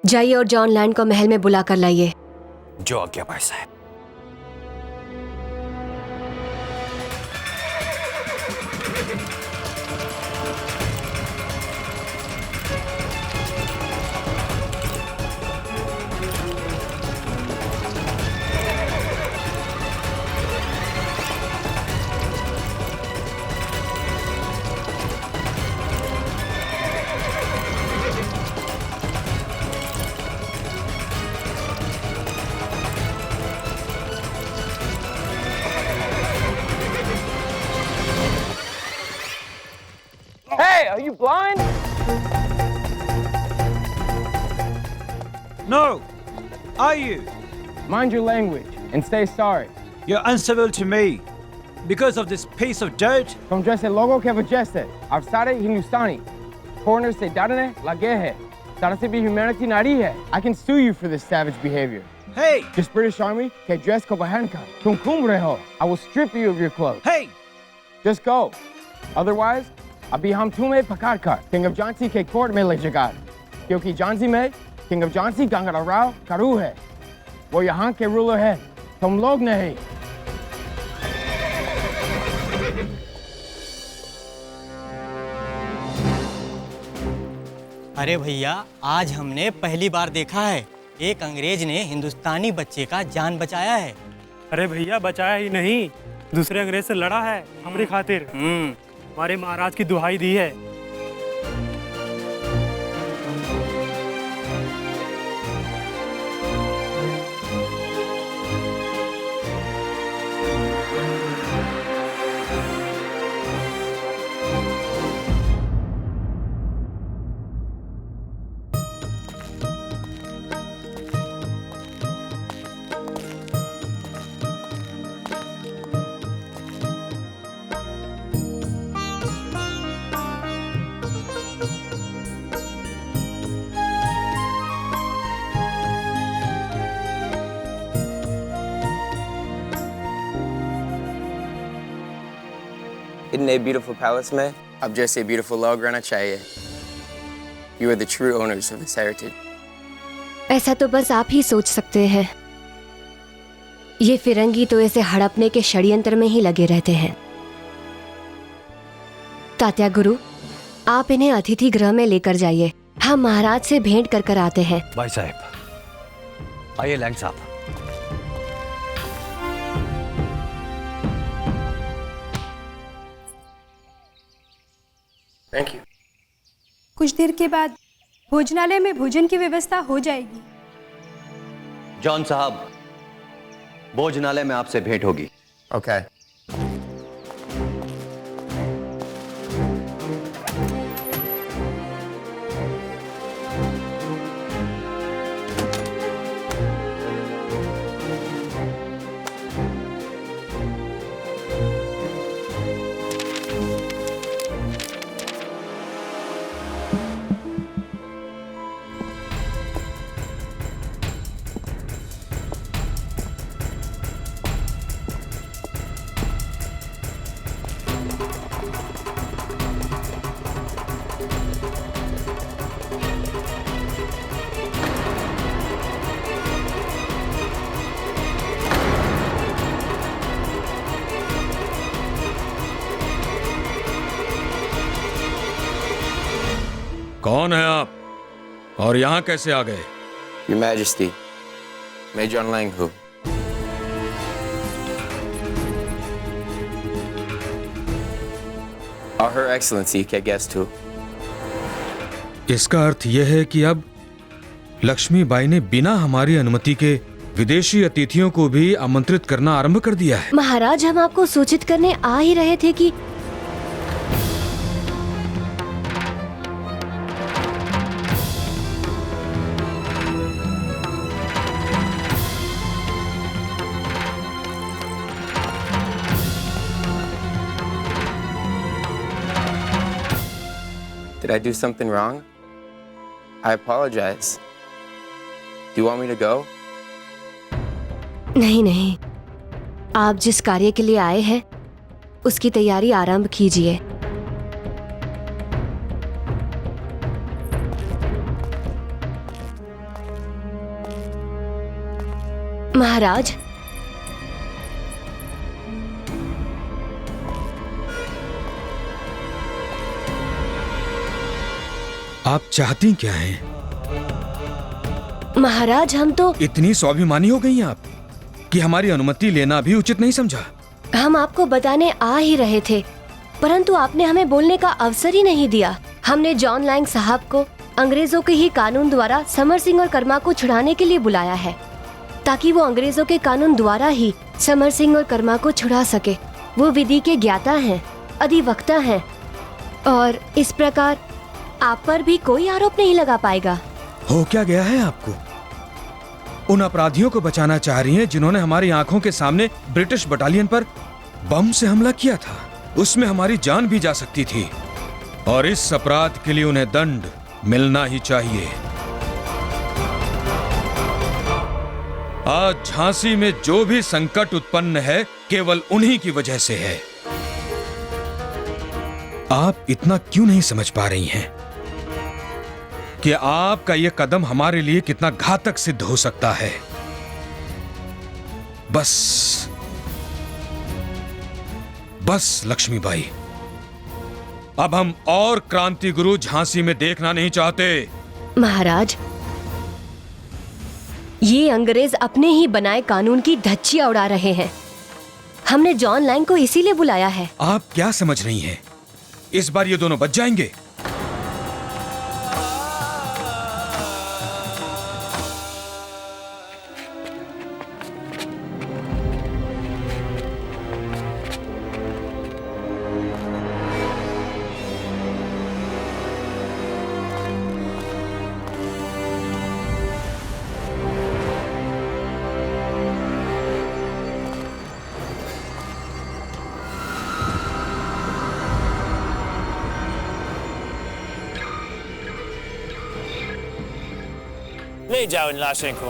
जाइए और John land को महल में बुला कर लाइए। जो आज्ञा भाई साहब। Hey, are you blind? No! Are you? Mind your language and say sorry. You're uncivil to me because of this piece of dirt? तुम जैसे लोगों के वजह से आप सारे हिंदुस्तानी foreigners से डरने लगे हैं। तरह से भी humanity नारी है। I can sue you for this savage behavior. Hey! This British Army के dress को पहनकर तुम घूम रहे हो। I will strip you of your clothes. Hey! Just go. Otherwise, अभी हम तुम्हें पकड़कर किंग ऑफ झांसी के कोर्ट में ले जाएंगे, क्योंकि झांसी में किंग ऑफ झांसी गंगा राव करू है। वो यहाँ के रूलर है, तुम लोग नहीं। अरे भैया, आज हमने पहली बार देखा है एक अंग्रेज ने हिंदुस्तानी बच्चे का जान बचाया है। अरे भैया, बचाया ही नहीं, दूसरे अंग्रेज से लड़ा है हमारी खातिर। हमारे महाराज की दुहाई दी है। Isn't a beautiful palace में अब जैसे beautiful लोग रहना चाहिए। You are the true owners of this heritage. ऐसा तो बस आप ही सोच सकते हैं। ये फिरंगी तो इसे हड़पने के षड्यंत्र में ही लगे रहते हैं। तात्या गुरु, आप इन्हें अतिथि गृह में लेकर जाइए। हम महाराज से भेंट कर कर आते हैं। भाई साहब, आइए लैंग साहब। Thank you. कुछ देर के बाद भोजनालय में भोजन की व्यवस्था हो जाएगी। जॉन साहब, भोजनालय में आपसे भेंट होगी। Okay. कौन है आप और यहाँ कैसे आ गए? Your Majesty, मैं जॉन लैंग हूँ। और Her Excellency के गेस्ट हूँ। इसका अर्थ यह है कि अब लक्ष्मीबाई ने बिना हमारी अनुमति के विदेशी अतिथियों को भी आमंत्रित करना आरंभ कर दिया है। महाराज, हम आपको सूचित करने आ ही रहे थे कि Did I do something wrong? I apologize. Do you want me to go? नहीं नहीं, आप जिस कार्य के लिए आए हैं उसकी तैयारी आरंभ कीजिए। महाराज, आप चाहती क्या हैं? महाराज हम तो इतनी स्वाभिमानी हो गई आप कि हमारी अनुमति लेना भी उचित नहीं समझा। हम आपको बताने आ ही रहे थे, परंतु आपने हमें बोलने का अवसर ही नहीं दिया। हमने जॉन लैंग साहब को अंग्रेजों के ही कानून द्वारा समर सिंह और कर्मा को छुड़ाने के लिए बुलाया है, ताकि वो अंग्रेजों के कानून द्वारा ही समर सिंह और कर्मा को छुड़ा सके। वो विधि के ज्ञाता हैं, अधिवक्ता हैं, और इस प्रकार आप पर भी कोई आरोप नहीं लगा पाएगा। हो क्या गया है आपको? उन अपराधियों को बचाना चाह रही हैं जिन्होंने हमारी आंखों के सामने ब्रिटिश बटालियन पर बम से हमला किया था। उसमें हमारी जान भी जा सकती थी, और इस अपराध के लिए उन्हें दंड मिलना ही चाहिए। आज झांसी में जो भी संकट उत्पन्न है केवल उन्हीं की वजह से है। आप इतना क्यों नहीं समझ पा रही हैं कि आपका यह कदम हमारे लिए कितना घातक सिद्ध हो सकता है? बस लक्ष्मीबाई, अब हम और क्रांति गुरु झांसी में देखना नहीं चाहते। महाराज, ये अंग्रेज अपने ही बनाए कानून की धज्जियां उड़ा रहे हैं। हमने जॉन लैंग को इसीलिए बुलाया है। आप क्या समझ रही हैं? इस बार ये दोनों बच जाएंगे। ले जाओ इन लाशों को।